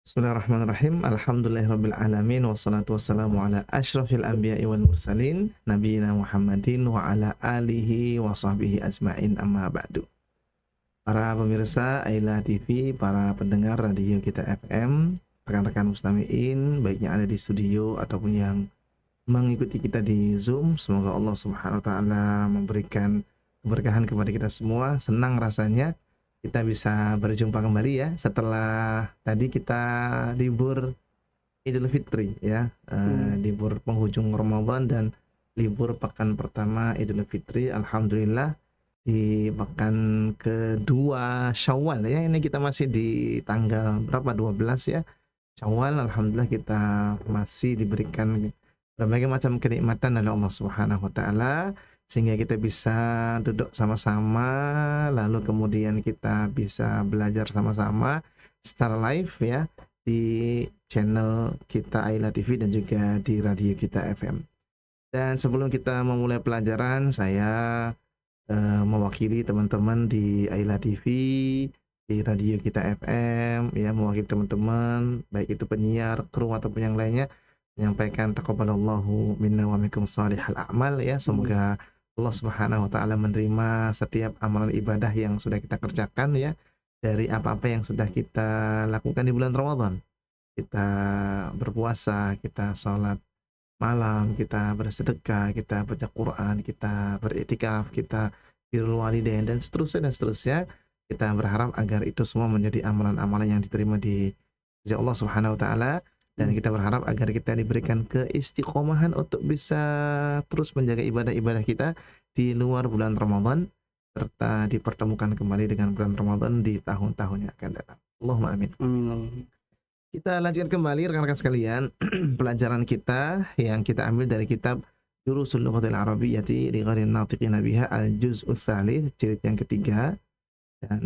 Bismillahirrahmanirrahim. Alhamdulillahirabbil alamin wassalatu wassalamu ala asyrafil anbiya'i wal mursalin nabiyina Muhammadin wa ala alihi wa sahbihi ajmain amma ba'du. Para pemirsa Aila TV, para pendengar radio kita FM, rekan-rekan mustami'in baik yang ada di studio ataupun yang mengikuti kita di Zoom, semoga Allah Subhanahu wa taala memberikan keberkahan kepada kita semua. Senang rasanya kita bisa berjumpa kembali ya setelah tadi kita libur Idul Fitri ya, libur penghujung Ramadan dan libur pekan pertama Idul Fitri. Alhamdulillah di pekan kedua Syawal ya, ini kita masih di tanggal berapa, 12 ya Syawal. Alhamdulillah kita masih diberikan berbagai macam kenikmatan oleh Allah Subhanahu wa taala sehingga kita bisa duduk sama-sama, lalu kemudian kita bisa belajar sama-sama secara live ya di channel kita Aila TV dan juga di radio kita FM. Dan sebelum kita memulai pelajaran, saya mewakili teman-teman di Aila TV, di radio kita FM ya, mewakili teman-teman baik itu penyiar, kru ataupun yang lainnya, menyampaikan taqabbalallahu minna wa minkum shalihal a'mal ya. Semoga Allah Subhanahu wa taala menerima setiap amalan ibadah yang sudah kita kerjakan ya, dari apa-apa yang sudah kita lakukan di bulan Ramadan. Kita berpuasa, kita sholat malam, kita bersedekah, kita baca Quran, kita beriktikaf, kita birrul walidain dan seterusnya dan seterusnya. Kita berharap agar itu semua menjadi amalan-amalan yang diterima di sisi Allah Subhanahu wa taala, dan kita berharap agar kita diberikan keistiqomahan untuk bisa terus menjaga ibadah-ibadah kita di luar bulan Ramadan, serta dipertemukan kembali dengan bulan Ramadan di tahun-tahun yang akan datang. Allahumma amin. Kita lanjutkan kembali rekan-rekan sekalian pelajaran kita yang kita ambil dari kitab Durusul Lughatil Arabiyyati li Ghairil Natiqina Biha al-Juz'ul Tsalits, jilid yang ketiga. Dan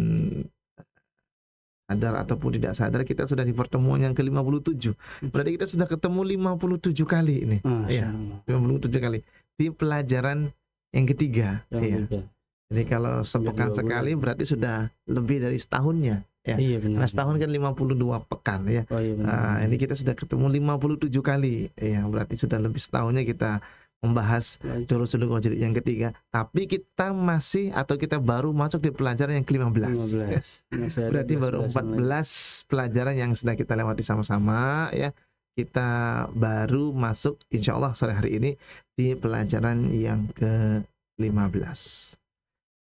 sadar ataupun tidak sadar kita sudah di pertemuan yang ke-57. Berarti kita sudah ketemu 57 kali ini. Iya, 57 kali di pelajaran yang ketiga. Iya. Jadi kalau sepekan sekali berarti sudah lebih dari setahunnya ya. Iya, benar. Nah, setahun kan 52 pekan ya. Oh, iya, benar. Nah, ini kita sudah ketemu 57 kali. Ya, berarti sudah lebih setahunnya kita membahas Durusul Lughah jilid yang ketiga, tapi kita masih atau kita baru masuk di pelajaran yang ke-15. Berarti baru 14 pelajaran yang sudah kita lewati sama-sama ya. Kita baru masuk insya Allah sore hari ini di pelajaran yang ke-15.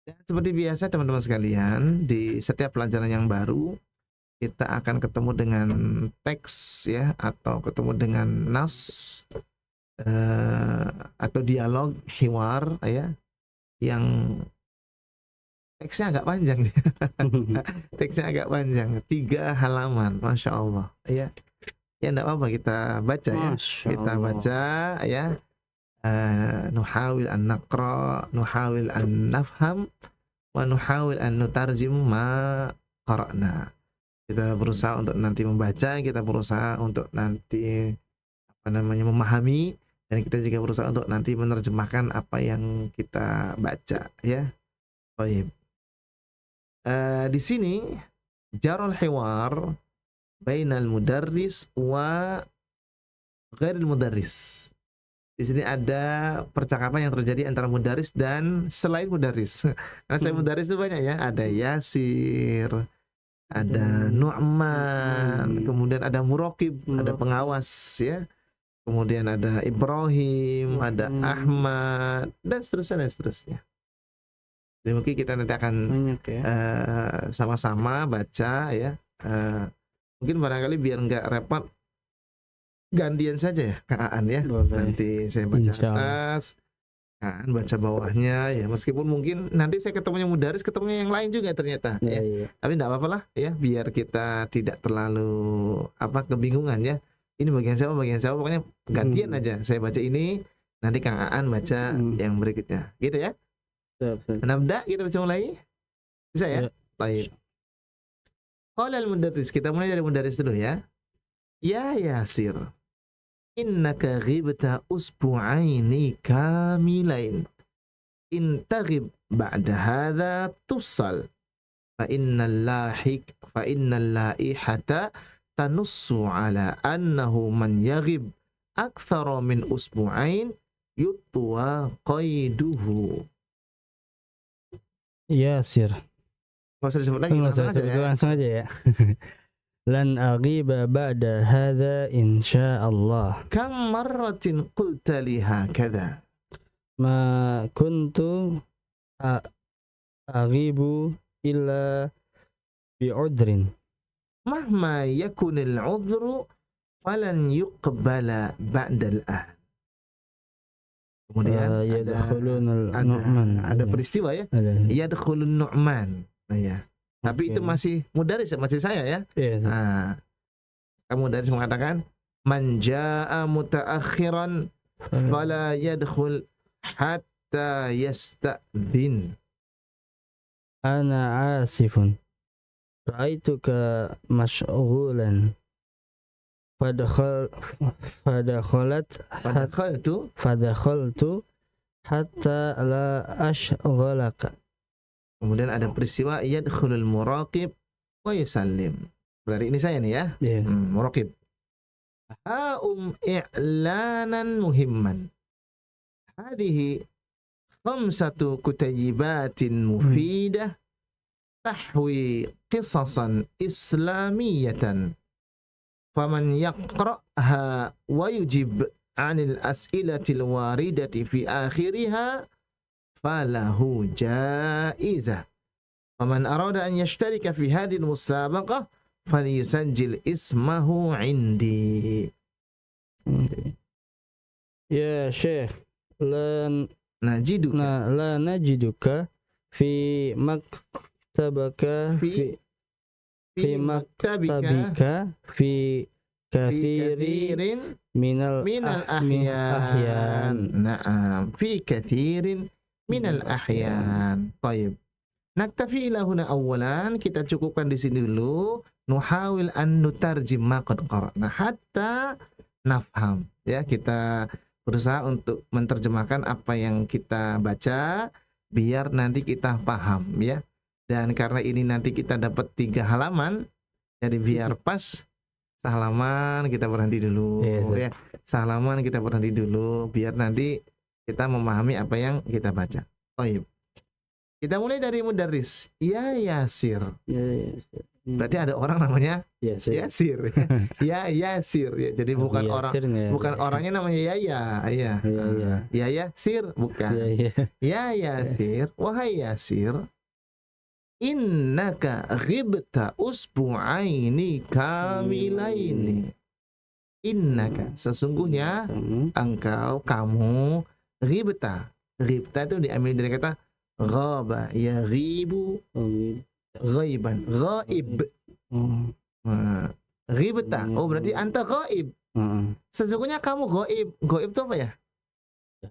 Dan seperti biasa teman-teman sekalian, di setiap pelajaran yang baru kita akan ketemu dengan teks ya, atau ketemu dengan nas atau dialog hiwar ya, yang teksnya agak panjang. Teksnya agak panjang, 3 halaman, Masya Allah ya. Ya enggak apa-apa, kita baca ya. Kita baca ya. Nuhawil an naqra, nuhawil an nafham, wa nuhawil an nutarjim ma qara'na. Kita berusaha untuk nanti membaca, kita berusaha untuk nanti memahami, dan kita juga berusaha untuk nanti menerjemahkan apa yang kita baca ya. Baik. Di sini jarul hiwar bainal mudarris wa ghairil mudarris. Di sini ada percakapan yang terjadi antara mudarris dan selain mudarris. Karena selain mudarris itu banyak ya, ada Yasir, ada Nu'man, kemudian ada Muraqib, ada pengawas ya. Kemudian ada Ibrahim, ada Ahmad, dan seterusnya dan seterusnya. Jadi mungkin kita nanti akan sama-sama baca ya. Mungkin barangkali biar nggak repot, gantian saja ya Kak Aan ya. Nanti saya baca atas, Kak Aan baca bawahnya ya. Meskipun mungkin nanti saya ketemunya mudaris, ketemunya yang lain juga ternyata ya. Tapi nggak apa-apa lah ya, biar kita tidak terlalu kebingungan ya. Ini bagian siapa, pokoknya gantian aja. Saya baca ini, nanti Kang Aan baca yang berikutnya. Gitu ya. Nabda, kita bisa mulai? Bisa ya? Baik. Qala al-mudarris, kita mulai dari mudarris dulu ya. Ya Yasir, innaka ghibta usbu'aini kamilain. In taghib ba'da hadha tussal. Fa innal laihata tanussu ala annahu man yaghib aktsara min usbu'ain yutwa qaiduhu. Yasir. Nggak usah disebut lagi, Langsung aja ya. Lan aghiba ba'da hadza insyaallah. Kam marratin qulta li hakadha? Ma kuntu aghibu illa bi'udrin. Mahma yakunil 'udhru falan yuqbala ba'dal ahd. Kemudian ada peristiwa ya. Yadkhulun Nu'man. Nah, ya. Tapi itu masih mudaris, masih saya ya. Nah, kamu mudaris mengatakan man jaa mutaakhiran fala yadkhul hatta yasta'dhin. Ana asifun. Ra'aituka mashghulan. Fadakhaltu hatta la ashghalaka. Kemudian ada peristiwa yadkhulul muraqib wa yusallim. Berarti ini saya nih ya. Muraqib. I'lanan muhimman. Hadhihi khamsatu kutayibatin mufidah tahwi qisasan islamiyatan. Faman yaqra'ha wa yujib 'anil as'ilatil waridati fi akhiriha falahu jaizah. Faman arada an yashtarika fi hadhihi al-musabaqah falyusajjil ismahu 'indi. Ya Syekh, la najiduka fi maktabaka fi maktabika fi kathirin minal ahyan. Na'am, fi kathirin minal ahyan. Baik. Naktafi ila huna awalan, kita cukupkan di sini dulu. Nuhawil an nutarjim ma qad qara'na hatta nafham. Ya, kita berusaha untuk menerjemahkan apa yang kita baca biar nanti kita paham ya. Dan karena ini nanti kita dapat 3 halaman, jadi biar pas sehalaman kita berhenti dulu ya. Sehalaman kita berhenti dulu biar nanti kita memahami apa yang kita baca. Baik. Kita mulai dari mudarris. Ya Yasir. Berarti ada orang namanya Yasir. Ya Yasir. Ya, jadi bukan orangnya namanya Yaya. Ya Yasir bukan. Ya Yasir. Wahai Yasir. Innaka ghibta usbu'aini kamilaini. Innaka, sesungguhnya kamu ghibta. Ghibta itu diambil dari kata ghaba, ya ghibu, ghaiban, ghaib. Ghibta. Oh, berarti anta ghaib. Sesungguhnya kamu ghaib. Ghaib itu apa ya?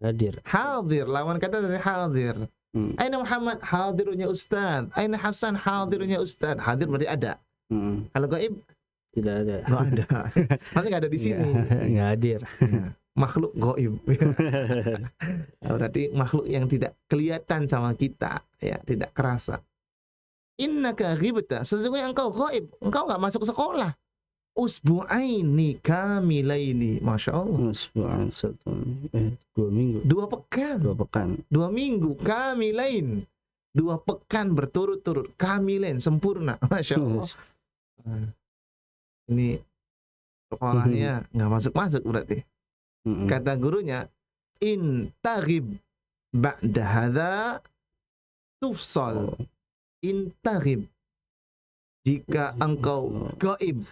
Hadir. Hadir, lawan kata dari hadir. Aina Muhammad, hadirnya Ustaz. Aina Hasan, hadirnya Ustaz. Hadir berarti ada. Kalau gaib tidak ada. Nggak ada. Masih nggak ada di sini. Nggak hadir. Ya. Makhluk gaib. Berarti makhluk yang tidak kelihatan sama kita, ya, tidak kerasa. Innaka ghibta, sesungguhnya engkau gaib. Engkau nggak masuk sekolah. Usbu'aini kamilaini. Masya Allah. Usbu'an 2 minggu. 2 pekan. 2 minggu kamilain. 2 pekan berturut-turut. Kamilain, sempurna. Masya Allah. Ini sekolahnya nggak masuk-masuk berarti. Kata gurunya, in taghib ba'da hadza tufsal. In taghib, jika engkau gaib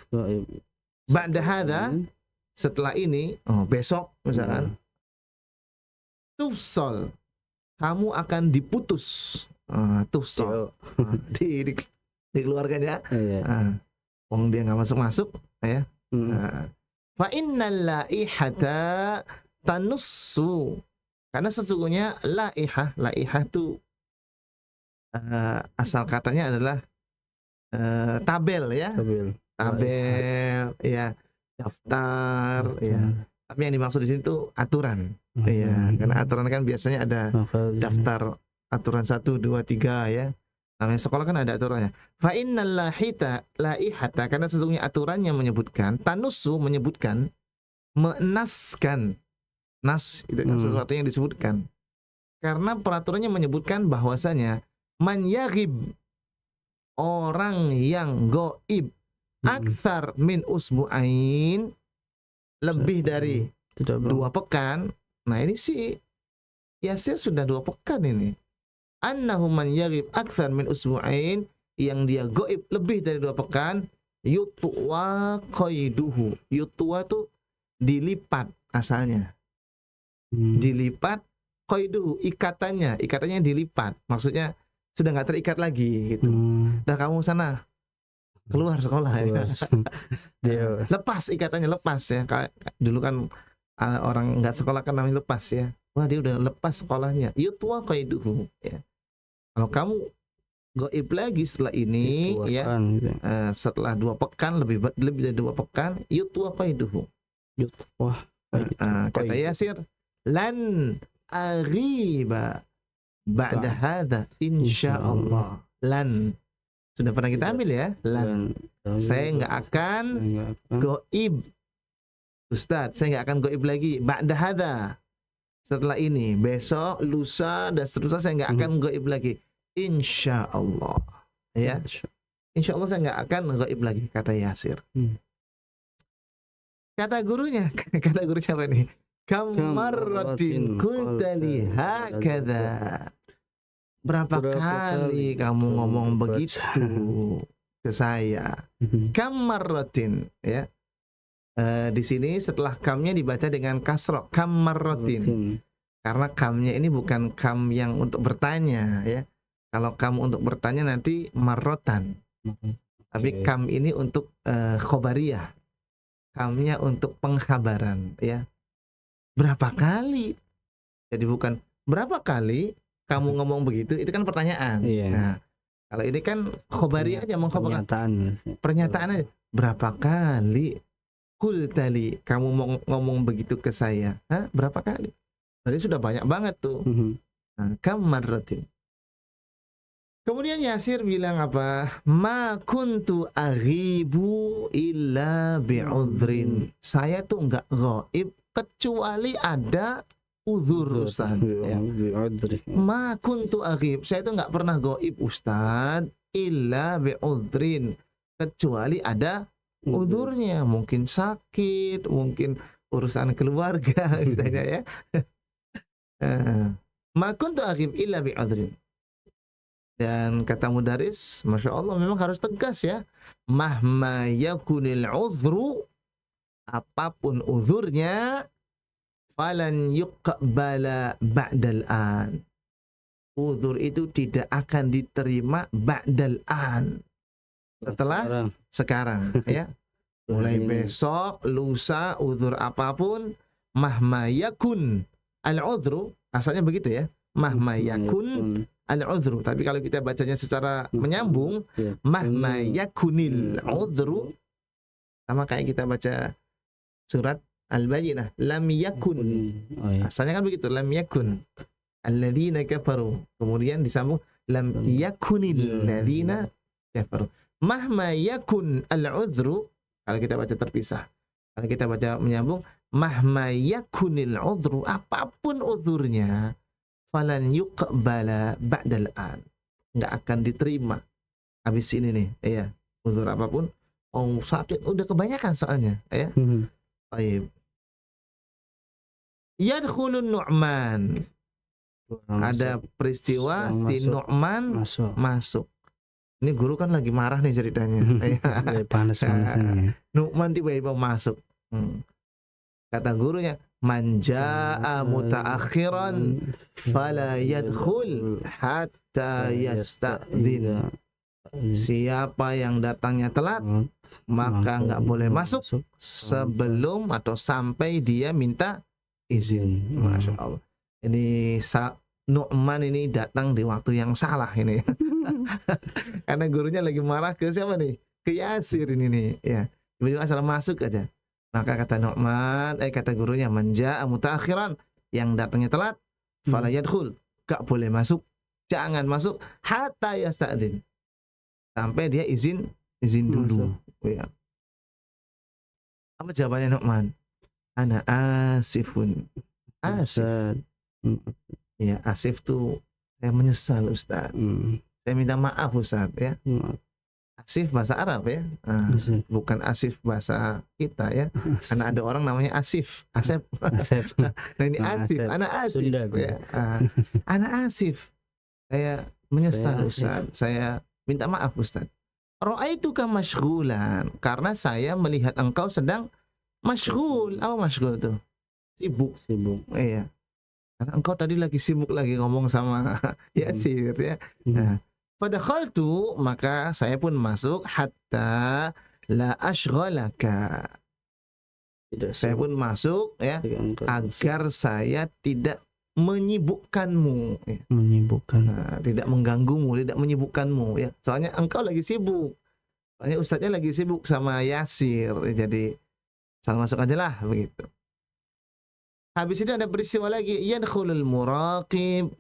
ba'da hadza, setelah ini, besok misalkan, tufsal, kamu akan diputus. Tufsal, dikeluarkan ya. Dia nggak masuk ya. Fa innal laihata tanussu, karena sesungguhnya laihah itu asal katanya adalah tabel ya. Tabel ya, daftar ya. Tapi yang dimaksud di sini tuh aturan. Ya, karena aturan kan biasanya ada daftar aturan 1, 2, 3 ya. Namanya sekolah kan ada aturannya. Fa innal laihata, karena sesungguhnya aturannya menyebutkan, tanusu menyebutkan, menaskan. Nas itu kan sesuatu yang disebutkan. Karena peraturannya menyebutkan bahwasanya man yaghib, orang yang goib, aktsar min usbu'ain, lebih dari Tidak 2 pekan. Nah ini sih Yasir sudah 2 pekan ini. Annahu man yaghib aktsar min usbu'ain, yang dia goib lebih dari 2 pekan, yutwa qaiduhu. Yutwa tuh dilipat asalnya. Dilipat, qaiduhu ikatannya dilipat. Maksudnya sudah nggak terikat lagi gitu. Dah kamu sana keluar sekolah ya. Dia Lepas ikatannya, lepas ya. Kayak dulu kan orang nggak sekolah kan namanya lepas ya. Wah dia udah lepas sekolahnya. Yutwa qaiduhu ya. Kalau kamu goib lagi setelah ini ya, setelah 2 pekan, lebih dari 2 pekan, yutwa qaiduhu. Wah, Kata Yasir, lan aghiba ba'da hadza insyaallah. Lan sudah pernah kita ambil ya, lan. Saya nggak akan goib, Ustadz, saya nggak akan goib lagi ba'da hadza, setelah ini, besok, lusa dan seterusnya saya nggak akan goib lagi, insyaallah ya. Insyaallah saya nggak akan goib lagi, kata Yasir. Kata gurunya apa nih? Kamarratin kultali hakadha. Berapa kali kamu ngomong begitu ke saya? Kamarratin ya. Di sini setelah kamnya dibaca dengan kasroh, kamarratin. Karena kamnya ini bukan kam yang untuk bertanya ya. Kalau kamu untuk bertanya nanti marrotan. Tapi kam ini untuk khobariyah. Kamnya untuk pengkhabaran ya. Berapa kali? Jadi bukan berapa kali kamu ngomong begitu, itu kan pertanyaan. Nah, kalau ini kan khobariyah aja, mengkhabarkan. Pernyataan aja. Berapa kali kultali kamu ngomong begitu ke saya? Hah? Berapa kali? Tadi sudah banyak banget tuh. Nah, kamarratin. Kemudian Yasir bilang apa? Ma kuntu aghibu illa bi'udhrin. Saya tuh enggak ghaib kecuali ada uzur, Ustaz. Ya. Ma kuntu aghib. Saya tuh enggak pernah ghaib, Ustaz, illa bi'udhrin. Kecuali ada uzurnya. Mungkin sakit, mungkin urusan keluarga misalnya ya. Ma kuntu aghib illa bi'udhrin. Dan kata Mudaris, Masya Allah memang harus tegas ya. Mahma yakunil uzru, apapun uzurnya, falan yuqbala ba'dal an. Uzur itu tidak akan diterima ba'dal an. Setelah sekarang ya. Mulai besok, lusa, uzur apapun, mahma yakun al-uzru, asalnya begitu ya. Mahma yakun al-udhru, tapi kalau kita bacanya secara menyambung, mahma yakunil udhru, sama kayak kita baca surat Al-Bayyinah, lam yakun. Asalnya kan begitu, lam yakun alladzina kafaru, kemudian disambung lam yakunil ladzina kafaru. Mahma yakun al-udhru, kalau kita baca terpisah. Kalau kita baca menyambung, mahma yakunil udhru, apapun udhurnya, falan yuqbala ba'dal an, nggak akan diterima habis ini nih ya, uzur apapun. Oh sakit udah kebanyakan soalnya ya. Baik. Yadkhulun Nu'man, ada peristiwa di Nu'man masuk. Ini guru kan lagi marah nih ceritanya. Panas. Nu'man tiba-tiba masuk. Kata gurunya, manja'a mutaakhiran fala yadkhul hatta yasta'dhin. Siapa yang datangnya telat, maka nggak boleh masuk sebelum atau sampai dia minta izin. Masya Allah. Ini Nu'man ini datang di waktu yang salah ini. Karena gurunya lagi marah ke siapa nih? Ke Yasir ini nih. Ya, tiba-tiba asal masuk aja. Maka kata Nu'man, kata gurunya, manja mutaakhiran, yang datangnya telat, fala yadkhul, gak boleh masuk Jangan masuk hatta yasta'dzin. Sampai dia izin dulu. Ya. Apa jawabannya Nu'man? Ana asifun. Asif. Ya, asif tuh saya menyesal Ustaz. Saya minta maaf Ustaz ya. Asif bahasa Arab ya. Bukan asif bahasa kita ya. Karena ada orang namanya Asif. Asep. Nah ini Asif. Ana asif. Ya. Ana asif. Saya menyesal Ustaz. Saya minta maaf Ustaz. Ra'aituka masyghulan, karena saya melihat engkau sedang masyghul. Apa masyghul tuh? Sibuk. Iya. Karena engkau tadi lagi sibuk lagi ngomong sama Yasir ya. Nah, fadakhaltu, maka saya pun masuk hatta la ashghalaka. Saya pun masuk ya agar saya tidak menyibukkanmu ya. Nah, tidak mengganggumu, tidak menyibukkanmu ya. Soalnya engkau lagi sibuk. Soalnya ustadznya lagi sibuk sama Yasir. Jadi salah masuk aja lah begitu. Habis itu ada peristiwa lagi, yadkhulul muraqib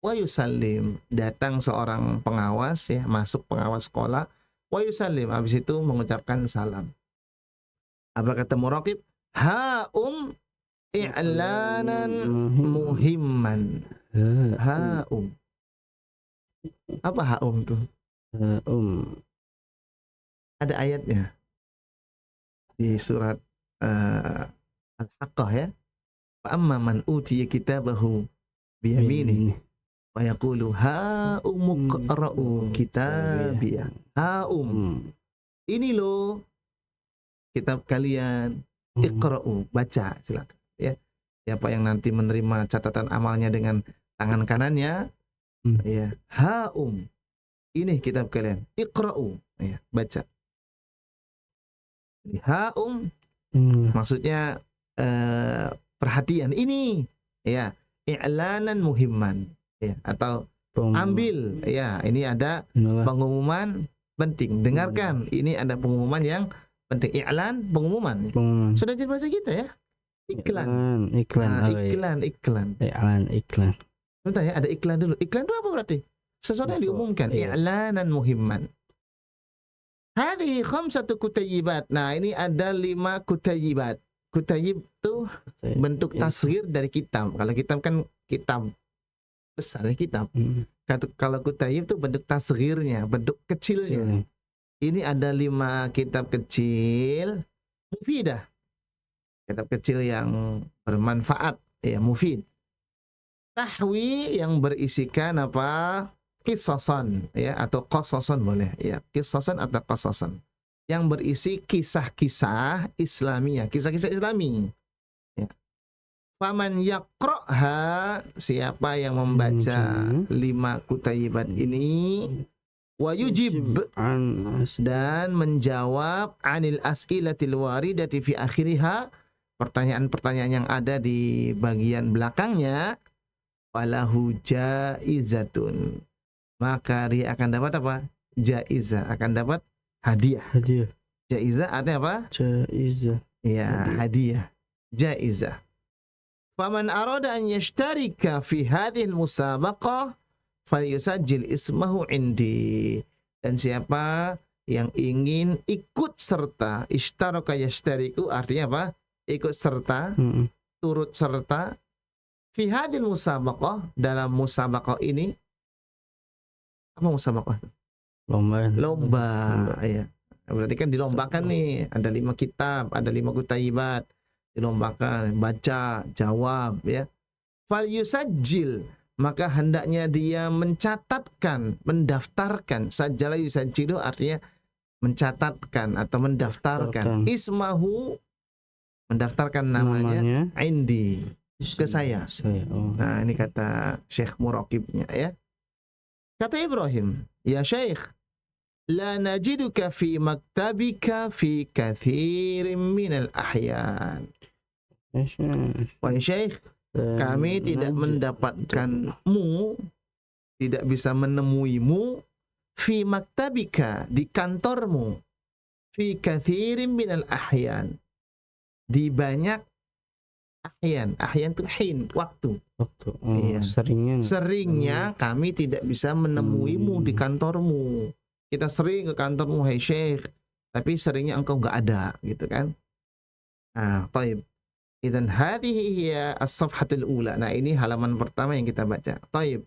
wa yusallim. Datang seorang pengawas ya, masuk pengawas sekolah, wa yusallim. Habis itu mengucapkan salam. Apa kata muraqib? I'lanan muhimman. Ha'um. Apa ha'um tuh? Ada ayatnya di surat Al-Haqqah ya. Amma man utiya kitabahu biyamini wa yaqulu ha'um iqra'u kitabiyah. Ha'um. Ini loh kitab kalian. Iqra'u, baca silakan ya. Siapa yang nanti menerima catatan amalnya dengan tangan kanannya ya, ha'um. Ini kitab kalian. Iqra'u ya, baca. Jadi ha'um maksudnya perhatian ini ya, i'lanan muhimman ya, atau ambil ya, ini ada pengumuman penting, dengarkan, ini ada pengumuman yang penting. I'lan, pengumuman. Sudah jadi bahasa kita ya, iklan. Iklan. Bentar ya, ada iklan dulu. Iklan itu apa berarti? Sesuatu yang diumumkan. I'lanan muhimman. Hadhihi khamsatu kutayyibat. Nah, ini ada 5 kutayyibat. Kutayyib itu bentuk tasghir dari kitab. Kalau kitab kan kitab besar ya, kitab. Kalau kutayyib itu bentuk tasghirnya, bentuk kecilnya. Ini ada 5 kitab kecil mufidah. Kitab kecil yang bermanfaat ya, mufid. Tahwi yang berisikan apa? Qisasan ya, atau qasasan boleh ya. Qisasan atau qasasan. Yang berisi kisah-kisah Islamiyah, kisah-kisah Islami. Ya. Faman yaqra'ha, siapa yang membaca 5 kutayyibat ini, wa yujib, dan menjawab anil as'ilatil waridati fi akhiriha, pertanyaan-pertanyaan yang ada di bagian belakangnya, walahu jaizatun, maka dia akan dapat apa? Jaizah, akan dapat hadiah. Jaizah artinya apa? Jaizah. Ya, hadiah. Jaizah. Faman arada an yashtarika fi hadhihi al-musabaqah falyusajjil ismahu indi. Dan siapa yang ingin ikut serta, ishtaraka yashtariku artinya apa? Ikut serta, turut serta fi hadhihi al-musabaqah, dalam musabaqah ini. Apa musabaqah? Lomba. Ya. Berarti kan dilombakan nih, ada 5 kitab, ada 5 kutayyibat, dilombakan, baca, jawab ya. Fal yusajjil, maka hendaknya dia mencatatkan, mendaftarkan. Sajjala yusajjilu artinya mencatatkan atau mendaftarkan. Ismahu, mendaftarkan namanya indi, ke saya. Nah, ini kata Syekh Muraqibnya ya. Kata Ibrahim, ya Syekh, la najiduka fi maktabika fi kathirin minal ahyan. Wahai Syekh, kami tidak mendapatkanmu, tidak bisa menemuimu fi maktabika, di kantormu, fi kathirin minal ahyan, di banyak ahyan. Ahyan itu hin, waktu. Waktu. Iya. Seringnya. Seringnya kami tidak bisa menemuimu di kantormu. Kita sering ke kantormu, hai Syekh, tapi seringnya engkau nggak ada, gitu kan? Nah, taib. Idzan hadhihi hiya as-safhatul ula. Nah, ini halaman pertama yang kita baca. Taib.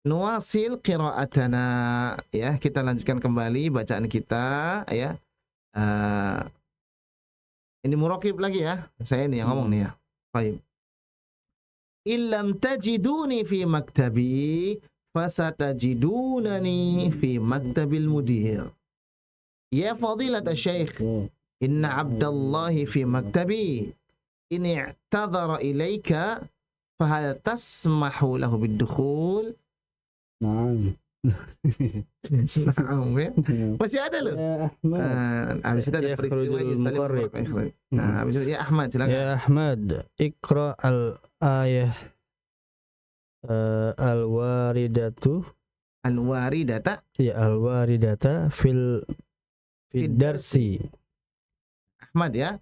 Nuwasil qira'atana, ya, kita lanjutkan kembali bacaan kita, ya. Ini muraqib lagi ya. Saya ini yang ngomong nih ya. Taib. Illam tajiduni fi maktabi fasatajidunani fi maktabil mudir. Ya fadilat asy-syekh, inna abdallahi fi maktabi in i'tadhara ilaika fahal tasmahu lahu bid-dukhul? Naam. Naam, ya. Masih ada loh. Ya Ahmad. Habis itu ada peristiwa Muqarrib. Nah, habis itu ya Ahmad, silakan. Ya Ahmad, iqra al-ayah al-waridatu. Al-waridata. Ya, al-waridata fil darsi. Ahmad ya.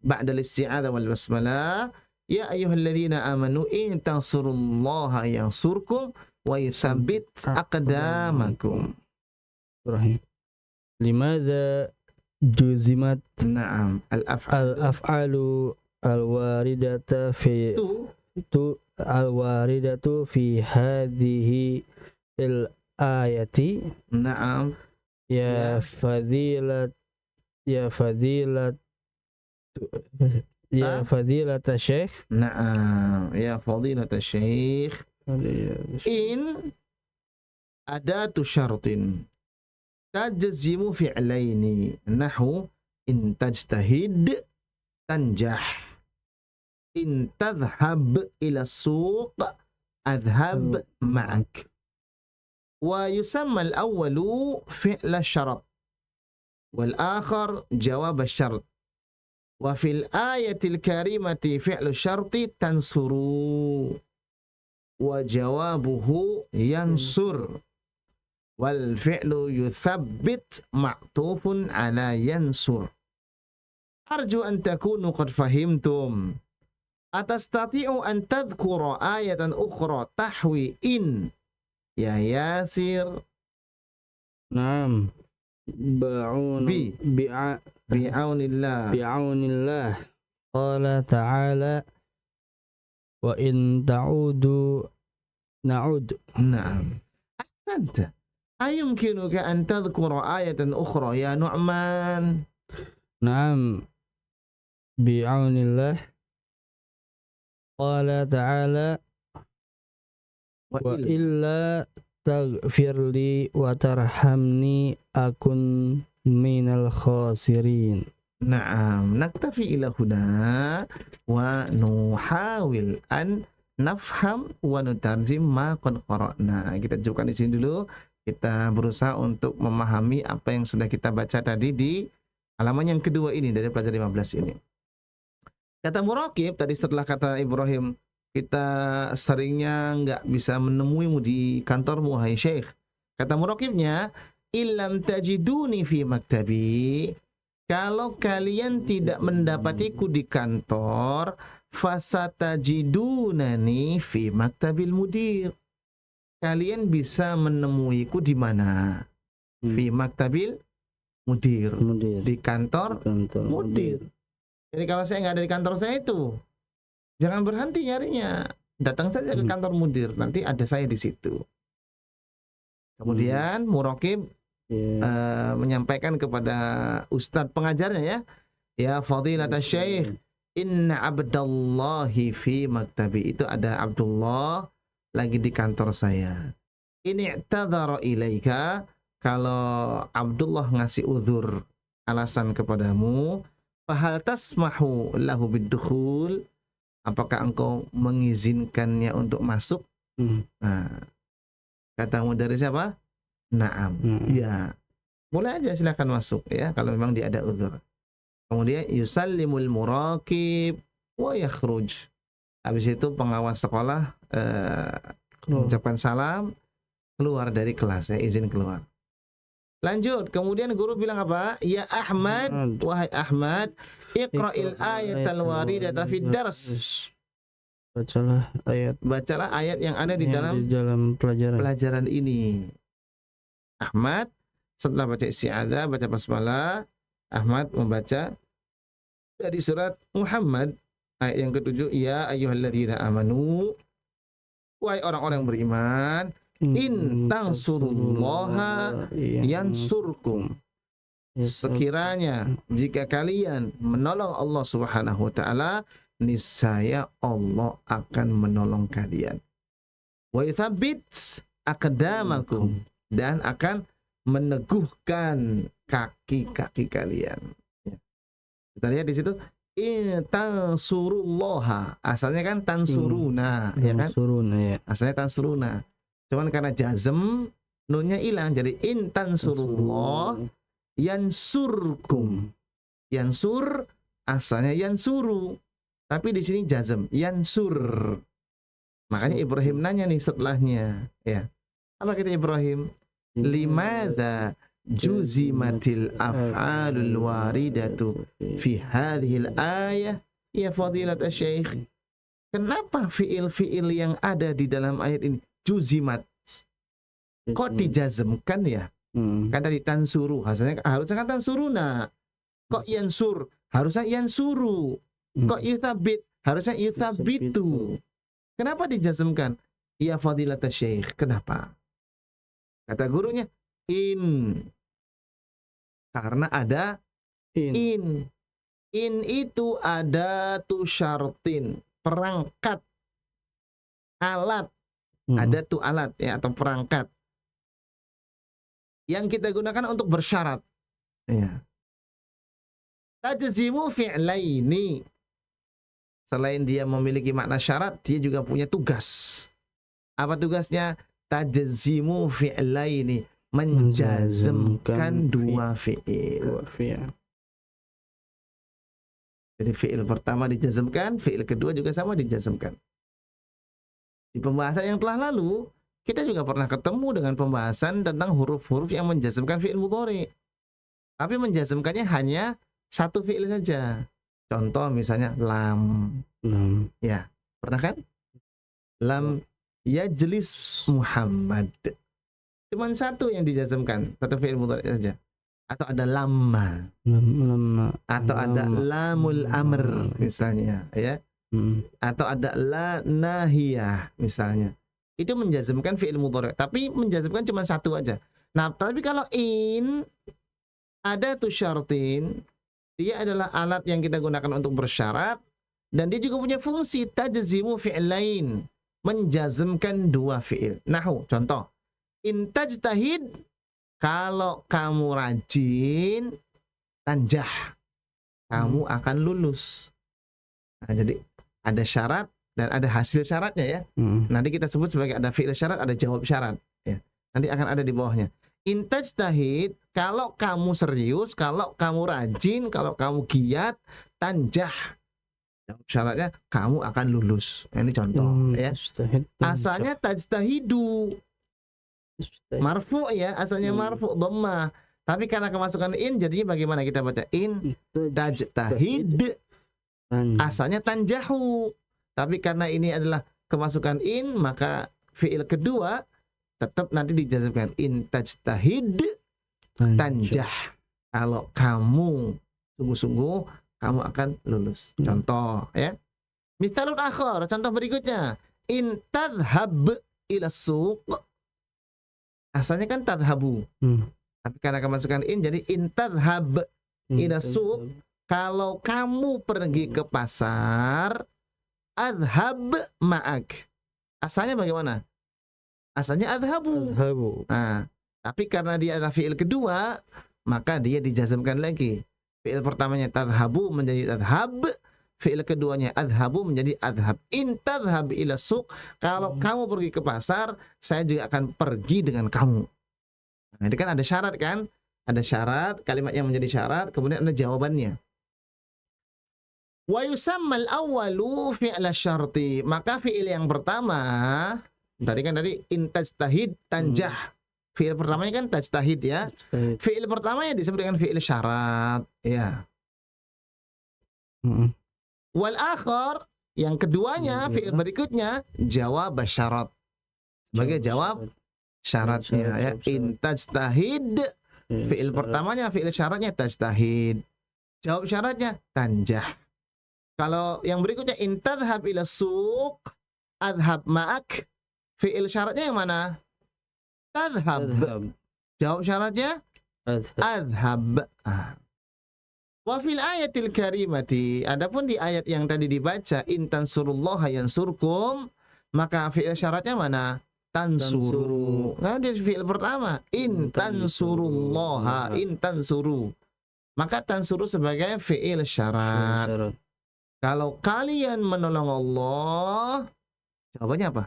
Ba'da al-isti'adzah wal basmalah. Ya ayyuhalladzina amanu in tansurullaha yansurkum wa yuthabbit aqdamakum. Rahim. Limadza juzimat Naam, al-af'alu al-waridata fi al-waridatu fi hadhihi al-ayati. Naam. Ya fadilat Syekh. Naam, ya fadilat Syekh. In adatu syartin tajzimu fi'laini nahu in tajtahid tanjah, in tadhhab ila suq adhhab ma'ak. Wa yusamma al-awwalu fi'la syarat wal akhar jawab asy-syart. Wa fil ayatil karimati fi'lu syarti tansuru wa jawabuhu yansur wal fi'lu yuthabbit ma'tufun ala yansur. Arju an takunu qad fahimtum. Atastati'u an tadhkura ayatan ukhra tahwi in ya Yasir? Naam. Bi'aunillah. Qala ta'ala wa in ta'udu na'ud. Naam. Ahsanta. Ayumkinuka an tadhkura ayatan ukhra ya Nu'man? Naam. Bi'aunillah. Qala ta'ala wa illa taghfirli wa tarhamni akun minal khasirin. Naam, naktafi ila huna wa nuhawil an nafham wa nutarjim ma qad qara'na. Kita cukupkan di sini dulu. Kita berusaha untuk memahami apa yang sudah kita baca tadi di halaman yang kedua ini dari pelajaran 15 ini. Kata muraqib tadi setelah kata Ibrahim, kita seringnya nggak bisa menemuimu di kantormu, hai Syekh. Kata muraqibnya, illam tajiduni fi maktabi, kalau kalian tidak mendapatiku di kantor, fasatajidunani fi maktabil mudir. Kalian bisa menemuiku di mana? Fi maktabil mudir. Di kantor mudir. Jadi kalau saya nggak ada di kantor saya itu, jangan berhenti nyarinya. Datang saja ke kantor mudir, nanti ada saya di situ. Kemudian muraqib menyampaikan kepada ustadz pengajarnya ya. Ya fadilat asy-syekh, inna abdallahi fi maktabi. Itu ada Abdullah lagi di kantor saya. Ini i'tadzara ilaika, kalau Abdullah ngasih uzur, alasan kepadamu, fahal tasmahu lahu bid-dukhul, apakah engkau mengizinkannya untuk masuk? Nah, kata dari siapa? Naam. Ya. Boleh aja silakan masuk ya kalau memang dia ada uzur. Kemudian yusallimul muraqib wa yakhruj. Habis itu pengawas sekolah mengucapkan salam, keluar dari kelas, ya, izin keluar. Lanjut, kemudian guru bilang apa? Ya Ahmad, wahai Ahmad, iqra'il ayatal waridata fid dars. Bacalah ayat Bacalah ayat yang ada di yang dalam pelajaran. pelajaran ini. Ahmad setelah baca isti'adzah, baca basmalah, Ahmad membaca dari surat Muhammad ayat yang ke-7, ya ayyuhalladzina amanu, wahai orang-orang yang beriman, in tansurullaha yansurkum. Sekiranya jika kalian menolong Allah Subhanahu wa taala, niscaya Allah akan menolong kalian. Wa yuthabbit aqdamakum, dan akan meneguhkan kaki-kaki kalian. Ya. Kita lihat di situ, in tansurullaha, asalnya kan tansuruna, ya kan? Tansuruna, ya. Asalnya tansuruna. Cuman karena jazm, nunnya hilang, jadi in tansurullah yansurkum. Yansur asalnya yansuru, tapi di sini jazm, yansur. Makanya Ibrahim nanya nih setelahnya, ya. Apa kata Ibrahim? Limadza juzimatil af'alul waridatu fi hadhil ayah ya fadilat asy-syekh. Kenapa fiil-fiil yang ada di dalam ayat ini juzimat? Kok dijazmkan ya? Kan tadi tansuru, harusnya kan tansuruna. Kok yansur? Harusnya yansuru. Kok yuthabit? Harusnya yuthabitu. Kenapa dijazmkan? Ya fadilat asy-syekh. Kenapa? Kata gurunya, in. Karena ada in. In itu ada tu syartin, perangkat, alat. Ada tu alat ya, atau perangkat yang kita gunakan untuk bersyarat. Ya. Tajzimu fi'laini. Selain dia memiliki makna syarat, dia juga punya tugas. Apa tugasnya? Tajzimu fi'laini, menjazmkan dua fi'il. Jadi fi'il pertama dijazmkan, fi'il kedua juga sama dijazmkan. Di pembahasan yang telah lalu, kita juga pernah ketemu dengan pembahasan tentang huruf-huruf yang menjazmkan fi'il mudhari. Tapi menjazmkannya hanya satu fi'il saja. Contoh misalnya lam. Ya, pernah kan? Lam yajlis Muhammad. Cuman satu yang dijazmkan, satu fi'il mudhari saja. Atau ada lamma. Atau ada lamul amr misalnya, ya. Atau ada la nahiyah misalnya. Itu menjazmkan fi'il mudhari, tapi menjazmkan cuma satu aja. Nah, tapi kalau in ada tu syartin, dia adalah alat yang kita gunakan untuk bersyarat, dan dia juga punya fungsi tajzimu fi'lain, menjazmkan dua fi'il. Nahu, contoh, in tajtahid, kalau kamu rajin, tanjah, kamu akan lulus. Nah, jadi ada syarat dan ada hasil syaratnya ya. Nanti kita sebut sebagai ada fi'il syarat, ada jawab syarat ya. Nanti akan ada di bawahnya. In tajtahid, kalau kamu serius, kalau kamu rajin, kalau kamu giat, tanjah. Jawab syaratnya kamu akan lulus. Ini contoh ya. Asalnya tajtahidu. Marfu ya, asalnya marfu dhammah. Tapi karena kemasukan in, jadinya bagaimana kita baca? In tajtahid. Asalnya tanjahu. Tapi karena ini adalah kemasukan in, maka fi'il kedua tetap nanti dijazmkan in tajtahid tanjah. Kalau kamu sungguh-sungguh, kamu akan lulus. Contoh ya. Mithalun akhar, contoh berikutnya. In tadhhab ila suq. Asalnya kan tadhabu. Tapi karena kemasukan in, jadi in tadhhab ila suq. Kalau kamu pergi ke pasar, adhab ma'ak. Asalnya bagaimana? Asalnya adhabu. Nah, tapi karena dia adalah fi'il kedua, maka dia dijazmkan lagi. Fi'il pertamanya tadhabu menjadi adhab, fi'il keduanya adhabu menjadi adhab. In tadhhab ila suq, kalau kamu pergi ke pasar, saya juga akan pergi dengan kamu. Nah, ini kan ada syarat kan? Ada syarat, kalimat yang menjadi syarat, kemudian ada jawabannya. Wa yusammal awwalu fi'la syarti. Maka fi'il yang pertama, tadi in tajtahid tanjah. Fi'il pertamanya kan tajtahid ya. Fi'il pertamanya disebut dengan fi'il syarat ya. Wal akhar Yang keduanya, fi'il berikutnya jawab syarat. Sebagai jawab syaratnya ya. In tajtahid, fi'il pertamanya, fi'il syaratnya tajtahid. Jawab syaratnya tanjah. Kalau yang berikutnya in tadhhab ila suq adhab ma'ak, fi'il syaratnya yang mana? Tadhhab. Jawab syaratnya adhab. Wa fil ayatil karimati, adapun di ayat yang tadi dibaca in tansurullaha yansurkum, maka fi'il syaratnya mana? Tansuru. Karena dia fi'il pertama in tansurullaha, in tansuru. Maka tansuru sebagai fi'il syarat. Kalau kalian menolong Allah, jawabannya apa?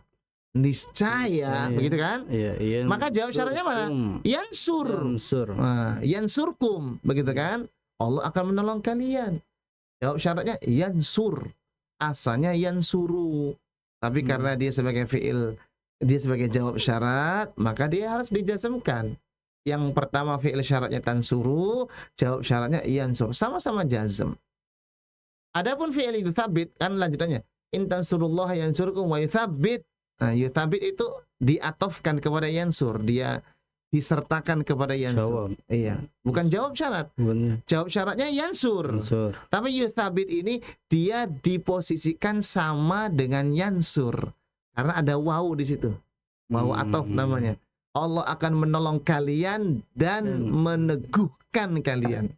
Niscaya, begitu kan? Iya, maka jawab syaratnya mana? Yansur. Nah, yansurkum, begitu kan? Allah akan menolong kalian. Jawab syaratnya yansur. Asalnya yansuru. Tapi karena dia sebagai fi'il, dia sebagai jawab syarat, maka dia harus dijazmkan. Yang pertama fi'il syaratnya tansuru, jawab syaratnya yansur. Sama-sama jazm. Adapun fi'il yuthabbit, kan lanjutannya in tansurullaha yansurkum wa yuthabbit. Nah, yuthabbit itu diatofkan kepada yansur, dia disertakan kepada yansur. Iya, bukan jawab syarat. Jawab syaratnya yansur. Tapi yuthabbit ini dia diposisikan sama dengan yansur karena ada waw di situ. Waw atof namanya. Allah akan menolong kalian dan meneguhkan kalian.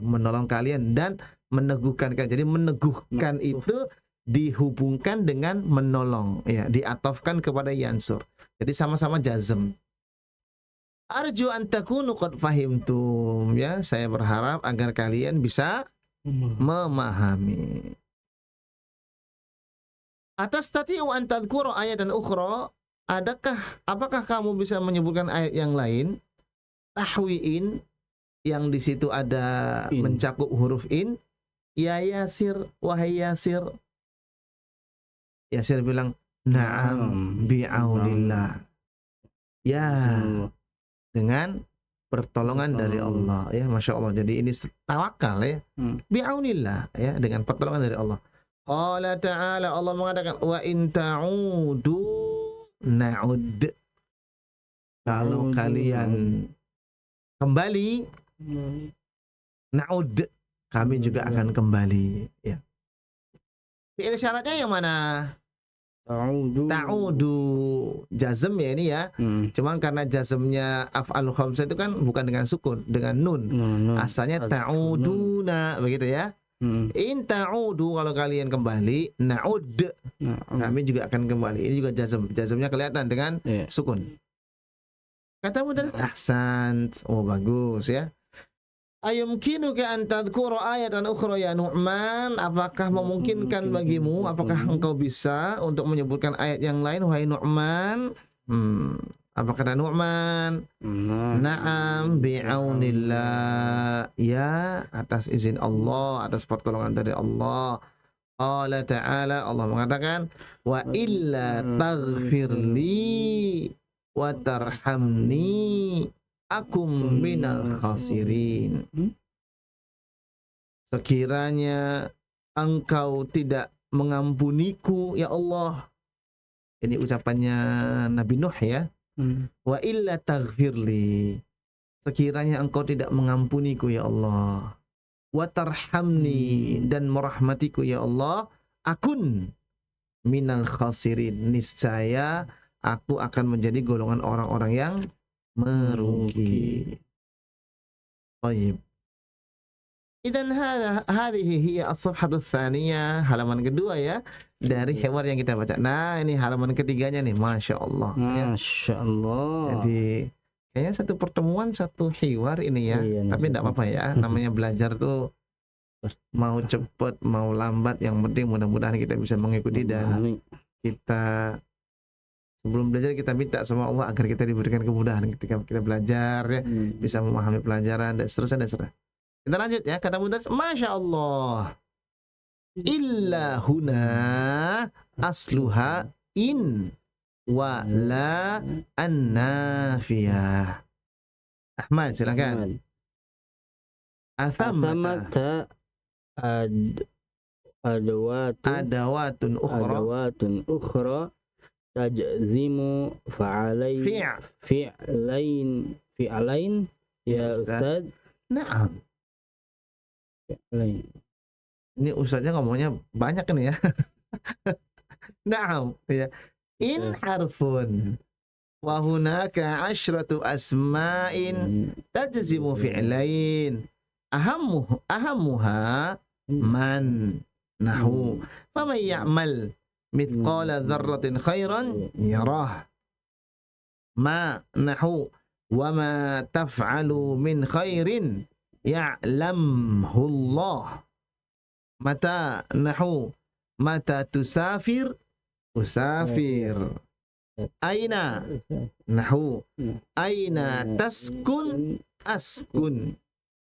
Menolong kalian dan meneguhkan kalian. Jadi meneguhkan itu dihubungkan dengan menolong, ya, diatofkan kepada yansur. Jadi sama-sama jazm. Arju an takunu qad fahimtum, ya, saya berharap agar kalian bisa memahami. Atas tati'u an tadhkuru ayatan ukhra, apakah kamu bisa menyebutkan ayat yang lain? Tahwiin, yang di situ ada mencakup huruf in. Ya Yasir, wahai Yasir. Yasir bilang, na'am bi'aunillah. Ya, dengan pertolongan dari Allah, ya, Masya Allah. Jadi ini tawakal, ya, bi'aunillah, ya, dengan pertolongan dari Allah. Qala ta'ala, Allah mengatakan, wa in ta'udu na'ud. Kalau kalian kembali, na'ud, kami juga akan kembali, ya. Fi'il syaratnya yang mana? Ta'udu. Jazm, ya, ini, ya. Cuman karena jazmnya af'alul khamsah itu kan bukan dengan sukun, dengan nun. Asalnya ta'uduna, begitu, ya. In ta'udu, kalau kalian kembali, na'ud, kami juga akan kembali. Ini juga jazm. Jazmnya kelihatan dengan sukun. Kata mudaris, ahsan. Oh, bagus, ya. Ayumkinuka an tadhkura ayatan ukhra ya Nu'man, apakah memungkinkan bagimu, apakah engkau bisa untuk menyebutkan ayat yang lain wahai Nu'man? Apa kata Nu'man? Na'am bi'aunillah, ya, atas izin Allah, atas pertolongan dari Allah. Allah Ta'ala, Allah mengatakan, wa illa taghfirli wa tarhamni akum minal khasirin. Sekiranya engkau tidak mengampuniku, ya Allah. Ini ucapannya Nabi Nuh, ya. Wa illa taghfirli, sekiranya engkau tidak mengampuniku, ya Allah. Wa tarhamni, dan merahmatiku, ya Allah. Akun minal khasirin, niscaya aku akan menjadi golongan orang-orang yang merugi. Baik. Idan hadhihi hiya as-safhatu tsaniyah, halaman kedua, ya, dari hiwar yang kita baca. Nah, ini halaman ketiganya nih, Masya Allah. Masya Allah. Jadi kayaknya satu pertemuan satu hiwar ini, ya. Tapi tidak apa-apa, ya. Namanya belajar tuh mau cepat mau lambat, yang penting mudah-mudahan kita bisa mengikuti dan kita sebelum belajar kita minta sama Allah agar kita diberikan kemudahan ketika kita belajar, ya, bisa memahami pelajaran dan seterusnya. Kita lanjut, ya. Kata mudaris, Masya Allah. Illa huna asluha in wa la an-nafiyah. Ahmad, silakan. Athamata adawatun ukhra adawatun ukhra tajzimu fi'lain ya Ustaz. Na'am. Fi'lain. Ini ustaznya ngomongnya banyak ini ya. Na'am ya. In harfun wa hunaka asyratu asma'in tajzimu fi'lain ahammuha man nahu faman ya'mal mithqala dzarratin khairan yarah ma nahu wa ma taf'alu min khairin ya'lamhu Allah mata nahu mata tusafir usafir aina nahu aina taskun askun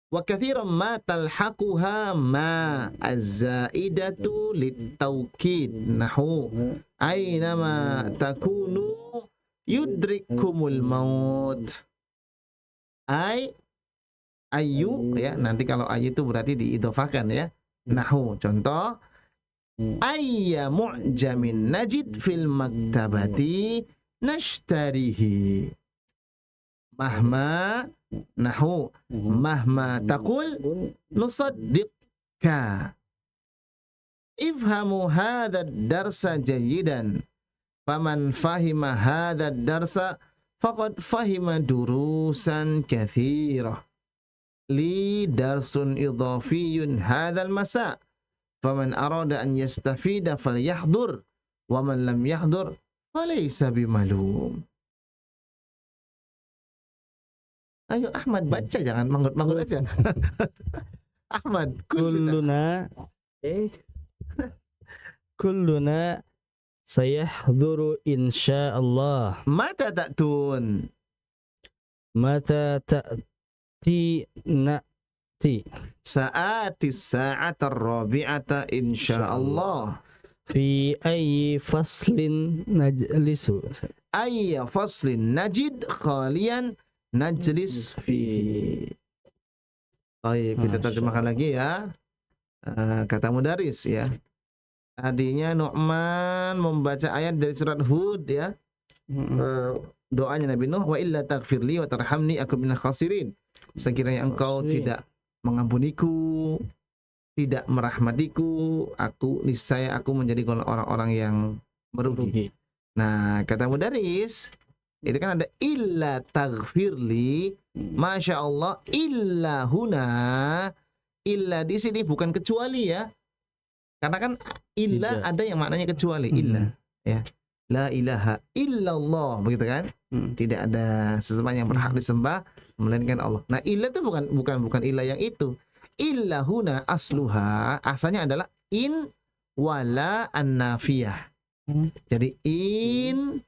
wa kathiran ma talhaquha ma az-zaidatu lit-tawkid nahu aina ma takunu yudrikumul maut ayu ya, nanti kalau ayu itu berarti diidhofakan ya. Nahu contoh ayya mu'jamin najid fil maktabati nashtarihi mahma nahu mahma taqul nusaddiqka ifhamu hadha ad-darsa jayidan faman fahima hadha ad-darsa faqad fahima durusan katsirah li darsun idhafiyun hadha al-masa faman arada an yastafida falyahdur wa man lam yahdur falaysa bimalum. Ayo Ahmad baca, jangan manggut-manggut aja. Ahmad, kulluna sayahduru insyaallah. Mata ta'tun? Mata ta'ti na'ti. Sa'ati sa'ata rabi'ata insyaallah. Fi ayyi faslin najlisu. Ayya faslin najid khalian najlis fihi. Baik, kita terjemahkan lagi ya. Kata mudaris ya. Tadinya Nu'man membaca ayat dari surat Hud ya. Doanya Nabi Nuh, wa illa taghfirli wa tarhamni aku minal khasirin. Sekiranya engkau tidak mengampuniku, tidak merahmatiku, niscaya aku menjadi orang-orang yang merugi. Nah, kata mudaris itu kan ada illa taghfirli, masya Allah, illa huna, illa di sini bukan kecuali ya, karena kan illa ada yang maknanya kecuali, illa ya, la ilaha illallah begitu kan, tidak ada sesembahan yang berhak disembah melainkan Allah. Nah illa itu bukan illa yang itu, illa huna asluha, asalnya adalah in wala an-nafiyah. Jadi in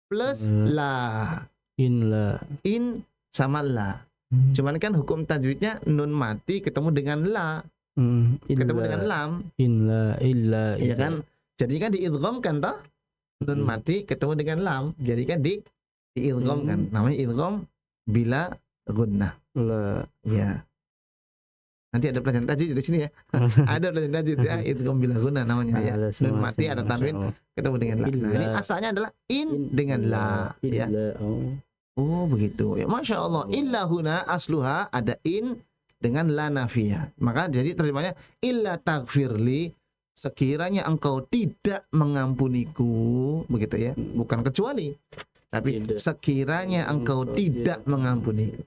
plus la, in sama la. Cuman kan hukum tajwidnya nun mati ketemu dengan la, ketemu dengan lam, illa ya kan. Jadi kan diidghamkan toh, nun mati ketemu dengan lam, jadi kan diidghamkan. Namanya idgham bila gunnah. Ya. Nanti ada pelajaran tajwid di sini ya. Ada pelajaran tajwid ya, idgham bila gunnah namanya ya. Nun mati ada tanwin ketemu dengan la. Nah, ini asalnya adalah in dengan la ya. Oh begitu ya, masya Allah. Illa huna asluha ada in dengan la nafiyah. Maka jadi terjemahnya illa taghfirli, sekiranya engkau tidak mengampuniku, begitu ya. Bukan kecuali, tapi sekiranya engkau tidak mengampuniku.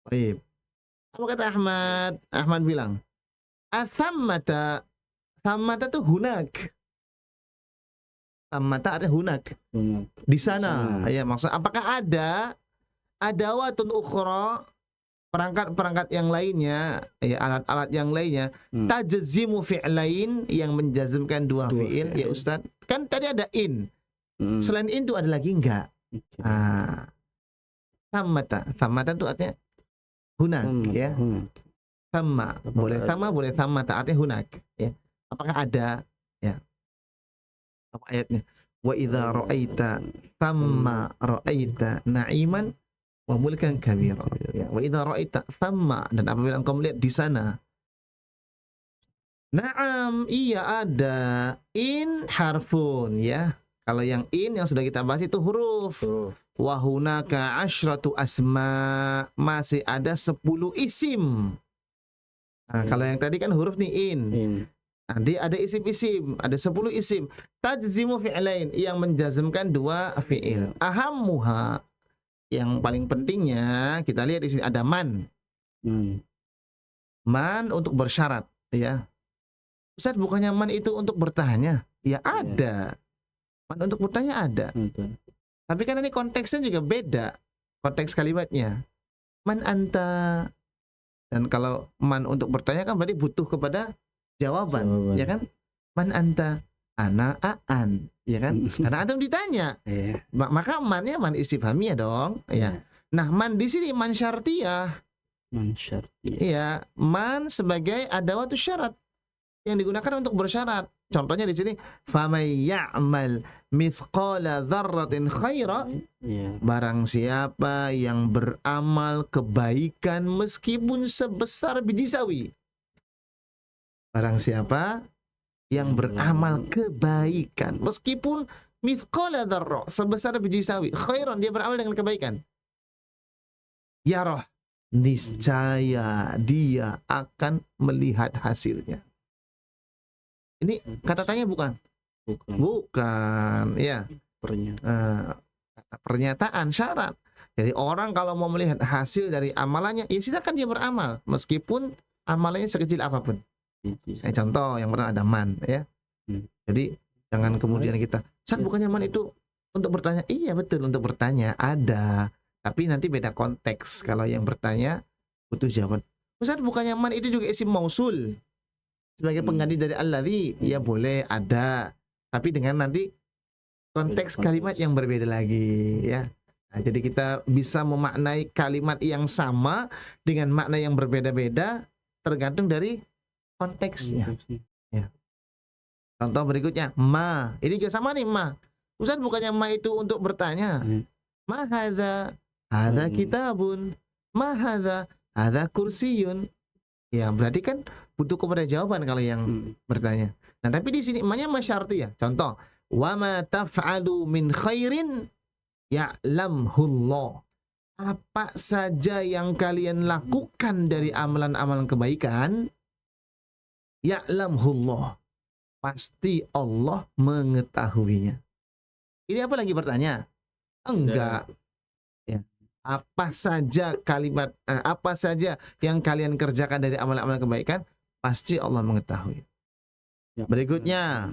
Baik. Apa kata Ahmad? Ahmad bilang asammata, sammata tuh hunak. Sammata ada hunak. Di sana. Ya, maksud apakah ada adawatun ukhra, perangkat-perangkat yang lainnya, ya, alat-alat yang lainnya, tajzimu fi'lain, yang menjazmkan dua fi'il, ya Ustaz. Kan tadi ada in. Selain in itu ada lagi enggak? Sammata itu artinya hunak, ya. Sama, boleh sama, boleh sammata, artinya hunak, ya. Apakah ada? Ya. Apa ayatnya? Wa idza ra'aita thamma ra'aita na'iman wa mulkan kabira. Ya, wa idza ra'aita thamma, dan apabila engkau melihat di sana Naam, iya ada. In harfun ya. Kalau yang in yang sudah kita bahas itu huruf. Wa hunaka asyratu asma. Masih ada 10 isim. Nah, kalau yang tadi kan huruf nih in. Nah, dia ada isim-isim, ada 10 isim. Tajzimu fi'lain yang menjazmkan 2 fi'il. Ahammuha yang paling pentingnya kita lihat di sini ada man. Man untuk bersyarat ya. Ustaz, bukannya man itu untuk bertanya? Ya ada. Man untuk bertanya ada. Tapi kan ini konteksnya juga beda. Konteks kalimatnya. Man anta. Dan kalau man untuk bertanya kan berarti butuh kepada jawaban. Ya kan? Man anta. Ana aan. Ya kan? Karena antum ditanya. Maka mannya man istifhamiyah dong. Ya. Nah, man di sini man syartiyah. Man syartiyah. Iya, man sebagai adawatu syarat yang digunakan untuk bersyarat. Contohnya di sini, famay ya'mal mithqala dzarratin khaira. Barang siapa yang beramal kebaikan meskipun sebesar biji sawi. Barang siapa yang beramal kebaikan meskipun mithqala dzarrah, sebesar biji sawi, khairan, dia beramal dengan kebaikan. Yarah, niscaya dia akan melihat hasilnya. Ini kata tanya bukan? Bukan, ya. Pernyataan syarat. Jadi orang kalau mau melihat hasil dari amalannya, ya silakan dia beramal meskipun amalannya sekecil apapun. Contoh yang pernah ada man, ya. Jadi jangan kemudian kita, Ustaz, bukannya man itu untuk bertanya? Iya betul, untuk bertanya ada, tapi nanti beda konteks. Kalau yang bertanya butuh jawaban. Ustaz, bukannya man itu juga isim mausul sebagai pengganti dari alladzi? Ya boleh, ada, tapi dengan nanti konteks kalimat yang berbeda lagi, ya. Nah, jadi kita bisa memaknai kalimat yang sama dengan makna yang berbeda-beda tergantung dari konteksnya. Ya. Contoh berikutnya, ma. Ini juga sama nih, ma. Ustaz, bukannya ma itu untuk bertanya? Ma hadza, hadza kitabun. Ma hadza, hadza kursiyun. Ya, berarti kan butuh kepada jawaban kalau yang bertanya. Nah, tapi di sini ma-nya ma syartiyah. Contoh, wa ma taf'alu min khairin ya'lamhullah. Apa saja yang kalian lakukan dari amalan-amalan kebaikan, ya'lamhullah, pasti Allah mengetahuinya. Ini apa lagi bertanya? Enggak. Ya. Apa saja kalimat, apa saja yang kalian kerjakan dari amalan-amalan kebaikan, pasti Allah mengetahui. Berikutnya,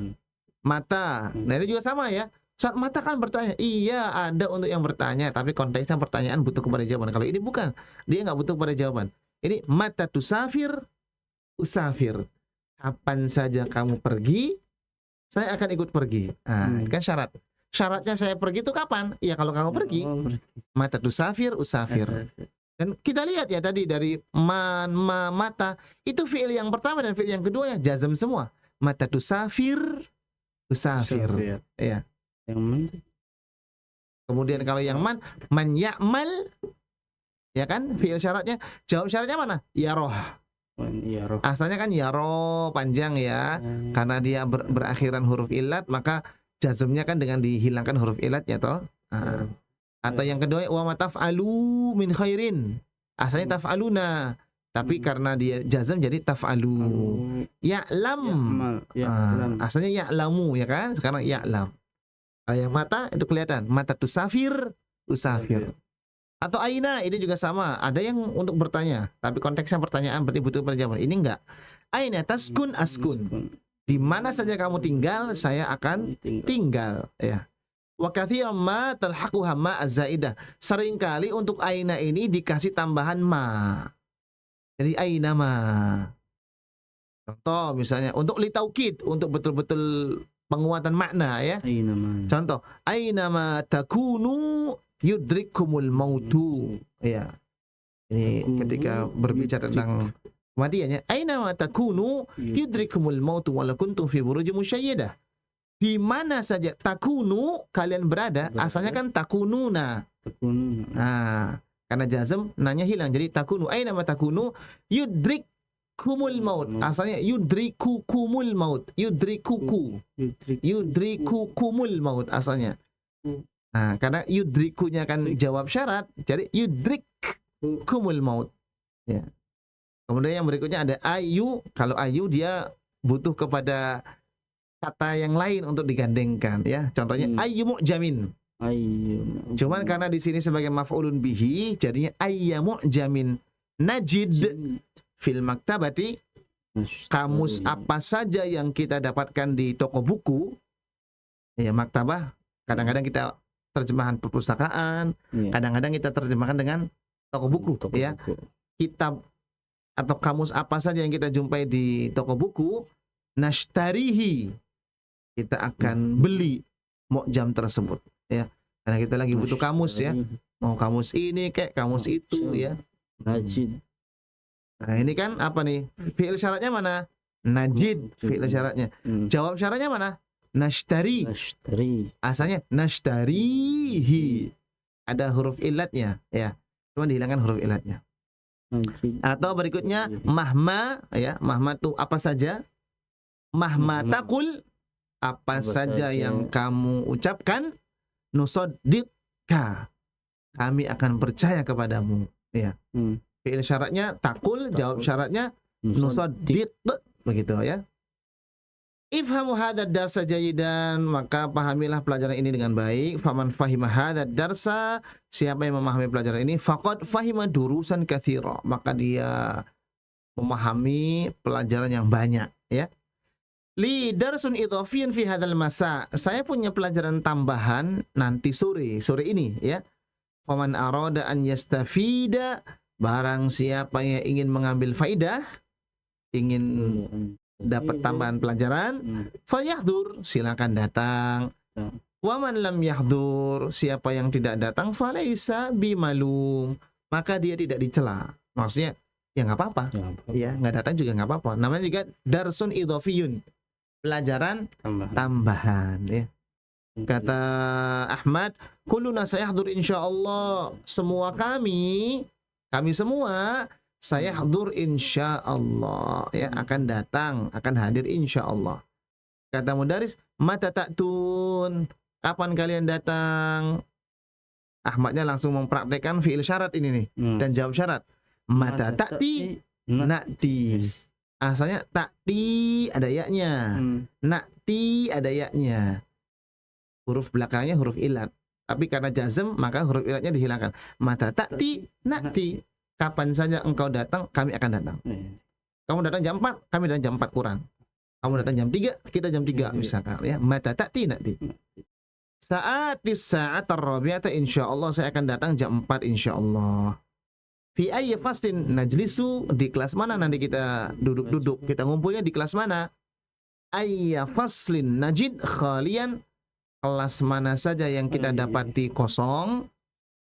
mata. Nah, ini juga sama ya. Saat mata kan bertanya, iya ada untuk yang bertanya, tapi konteksnya pertanyaan butuh kepada jawaban. Kalau ini bukan, dia nggak butuh kepada jawaban. Ini mata tusafir, usafir. Kapan saja kamu pergi, saya akan ikut pergi. Nah, kan syarat. Syaratnya saya pergi itu kapan? Ya kalau kamu pergi. Mata tusafir, usafir. Dan kita lihat ya tadi dari man, ma, mata. Itu fi'il yang pertama dan fi'il yang kedua ya jazm semua. Mata tusafir, usafir. Ya. Kemudian kalau yang man ya'mal, ya kan fi'il syaratnya. Jawab syaratnya mana? Ya roh. Asalnya kan ya roh panjang ya. Karena dia berakhiran huruf ilat, maka jazmnya kan dengan dihilangkan huruf ilatnya toh. Atau yang kedua wa ma taf'alu min khairin. Asalnya taf'aluna, tapi karena dia jazm jadi taf'alu. Ya'lam. Asalnya ya'lamu ya kan, sekarang ya'lam. Yang mata itu kelihatan, mata tusafir, usafir. Atau aina, ini juga sama. Ada yang untuk bertanya, tapi konteksnya pertanyaan berarti butuh penjelasan. Ini enggak. Aina taskun askun. Di mana saja kamu tinggal, saya akan tinggal. Ya. Wa katsiran ma talhaquha ma az-zaidah. Seringkali untuk aina ini dikasih tambahan ma. Jadi aina ma. Contoh misalnya untuk litaukid, untuk betul-betul penguatan makna ya. Aina ma. Contoh, aina ma takunu yudrikumul mautu. Ya. Ini ketika berbicara tentang kematiannya, aina ma takunu yudrikumul mautu walau kuntum fi burujin musyayyadah. Di mana saja takunu kalian berada, asalnya kan takununa. Nah, karena jazm nanya hilang jadi takunu, aina ma takunu yudrikumul maut. Asalnya yudrikukumul maut. Yudrikukumul maut asalnya. Nah, karena yudrikunya kan jawab syarat, jadi yudrikumul maut. Ya. Kemudian yang berikutnya ada ayu. Kalau ayu dia butuh kepada kata yang lain untuk digandengkan, ya. Contohnya ayyu mu'jamin. Cuman karena di sini sebagai maf'ulun bihi, jadinya ayya mu'jamin najid fil maktabati. Kamus apa saja yang kita dapatkan di toko buku, ya, maktabah. Kadang-kadang kita terjemahan perpustakaan, kadang-kadang kita terjemahkan dengan toko buku, ya. Kitab atau kamus apa saja yang kita jumpai di toko buku, nashtarihi, kita akan beli mu'jam tersebut, ya. Karena kita lagi butuh kamus, ya. Mau kamus ini kayak kamus itu, ya. Najid. Nah, ini kan apa nih? Fi'il syaratnya mana? Najid, fi'il syaratnya. Jawab syaratnya mana? Nashtari. Asalnya nashtarihi. Ada huruf ilatnya, ya. Cuma dihilangkan huruf ilatnya. Atau berikutnya mahma, ya. Mahma itu apa saja? Mahma takul, apa saja yang kamu ucapkan, nusaddiqka, kami akan percaya kepadamu, ya. Fi'il syaratnya takul, jawab syaratnya nusaddiq, begitu, ya. Ifhamu hadzal darsa jayidan, maka pahamilah pelajaran ini dengan baik. Faman fahima hadzal darsa, siapa yang memahami pelajaran ini, faqad fahima durusan katsira, maka dia memahami pelajaran yang banyak, ya. Li darsun idhafiyyan fi hadzal masa, saya punya pelajaran tambahan nanti sore ini, ya. Faman arada an yastafida, barang siapa yang ingin mengambil faidah, ingin dapat tambahan pelajaran, falyahdur, silakan datang. Wa man lam yahdur, siapa yang tidak datang, falaisa bimalum, maka dia tidak dicela. Maksudnya ya nggak apa-apa, ya, nggak datang juga nggak apa-apa. Namanya juga darsun idhafiyun, pelajaran tambahan, ya. Kata Ahmad, kulluna sayahdur insyaallah, semua kami semua saya hadir insya Allah, ya, akan datang, akan hadir insya Allah. Kata Mudaris, mata ta'tun, kapan kalian datang? Ahmadnya langsung mempraktekkan fi'il syarat ini nih, dan jawab syarat. Mata ta'ti, na'ti. Asalnya ta'ti ada ya-nya, na'ti ada ya-nya. Huruf belakangnya huruf ilat, tapi karena jazm maka huruf ilatnya dihilangkan. Mata ta'ti, na'ti. Kapan saja engkau datang, kami akan datang. Kamu datang jam 4, kami datang jam 4 kurang. Kamu datang jam 3, kita jam 3 misalkan, ya. Mata ta'ti nanti. Saat ar-rabi'ata insyaallah, saya akan datang jam 4 insyaallah. Fi ayyi faslin najlisu, di kelas mana nanti kita duduk-duduk, kita ngumpulnya di kelas mana? Ayya faslin najid khalian, kelas mana saja yang kita dapati kosong,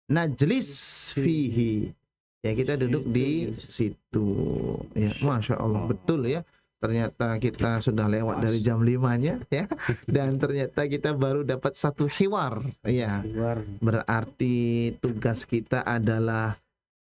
najlis fihi, ya, kita duduk di situ, ya. Masya Allah, betul, ya. Ternyata kita sudah lewat dari jam 5-nya, ya. Dan ternyata kita baru dapat satu hiwar, ya. Berarti tugas kita adalah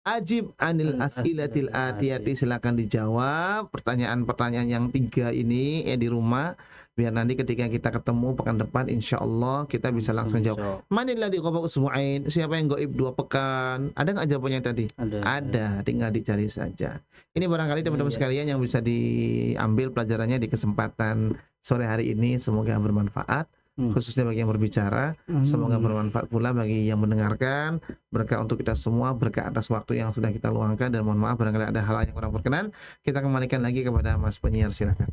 ajib anil as'ilatil atiyati, silakan dijawab pertanyaan-pertanyaan yang 3 ini, ya, di rumah. Biar nanti ketika kita ketemu pekan depan, insya Allah kita bisa langsung jawab. Manil ladzi ghaba usbu'ain, siapa yang gaib 2 pekan? Ada nggak jawabannya tadi? Ada, tinggal dicari saja. Ini barangkali teman-teman sekalian yang bisa diambil pelajarannya di kesempatan sore hari ini. Semoga bermanfaat, khususnya bagi yang berbicara. Semoga bermanfaat pula bagi yang mendengarkan. Berkah untuk kita semua, berkah atas waktu yang sudah kita luangkan. Dan mohon maaf barangkali ada hal yang kurang berkenan. Kita kembalikan lagi kepada Mas penyiar, silakan.